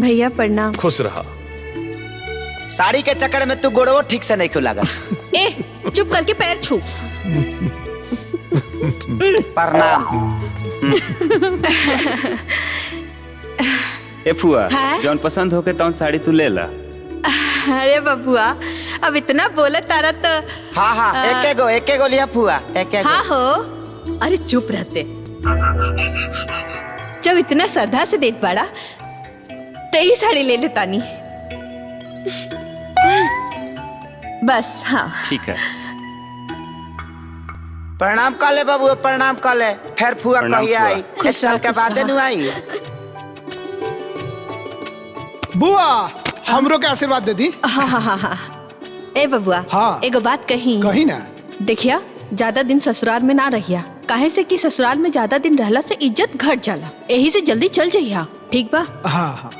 भैया प्रणाम। खुश रहा। साड़ी के चक्कर में तू गोड़वो ठीक से नहीं क्यों लगा? ए चुप करके पैर छू। प्रणाम। ए फुआ, हाँ? जौन पसंद होके तौन साड़ी तू ले ला। अरे बबुआ अब इतना बोला तारा तो। हाँ हाँ एक एगो लिया फुआ, एक हाँ हो। अरे चुप रहते, जब इतना श्रद्धा से देत बाड़ा तो ही साड़ी ले ले तानी। बस हाँ ठीक है। प्रणाम कर ले बाबू, प्रणाम कर ले। फिर फुआ प्रणाम कहिया फुआ। आई? एक साल के बाद नु आई। बुआ हमरो के आशीर्वाद दे दी। हाँ हाँ हाँ हाँ। ए बबुआ हाँ। एगो बात कही। कही ना। देखिया ज्यादा दिन ससुराल में ना रहिया, काहे से कि ससुराल में ज्यादा दिन रहला से इज्जत घट जाला। यही से जल्दी चल जइया, ठीक बा? हाँ हाँ।